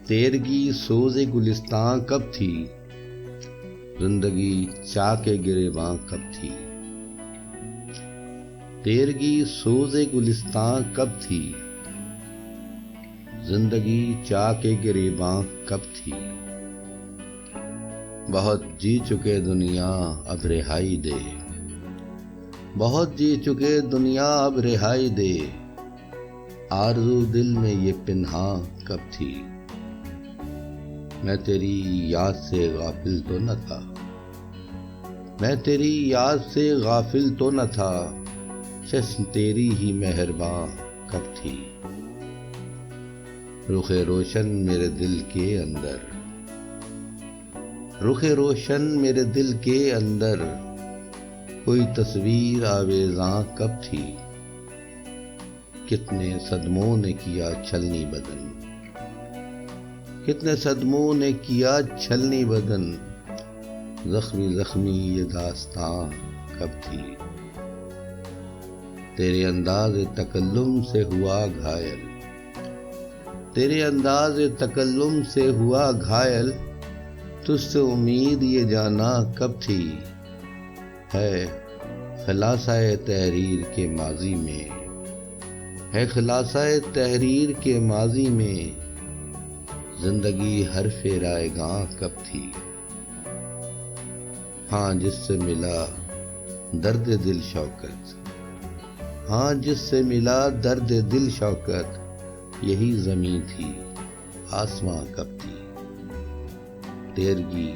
تیرگی سوز گلستان کب تھی، زندگی چاک گریباں کب تھی۔ تیرگی سوز گلستان کب تھی، زندگی چاک گریباں کب تھی۔ بہت جی چکے دنیا اب رہائی دے، بہت جی چکے دنیا اب رہائی دے، آرزو دل میں یہ پنہاں کب تھی۔ میں تیری یاد سے غافل تو نہ تھا، میں تیری یاد سے غافل تو نہ تھا، چشم تیری ہی مہرباں کب تھی۔ رخ روشن میرے دل کے اندر، رخ روشن میرے دل کے اندر، کوئی تصویر آویزاں کب تھی۔ کتنے صدموں نے کیا چھلنی بدن، کتنے صدموں نے کیا چھلنی بدن، زخمی زخمی یہ داستاں کب تھی۔ تیرے انداز تکلم سے ہوا گھائل، تیرے انداز تکلم سے ہوا گھائل، تجھ سے امید یہ جانا کب تھی۔ ہے خلاصہ تحریر کے ماضی میں، ہے خلاصہ تحریر کے ماضی میں، زندگی حرف رائے گاں کب تھی۔ ہاں جس سے ملا درد دل شوکت، ہاں جس سے ملا درد دل شوکت، یہی زمیں تھی آسماں کب تھی۔ تیرگی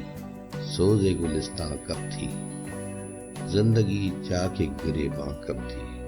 سوز گلستاں کب تھی، زندگی چاک گریباں کب تھی۔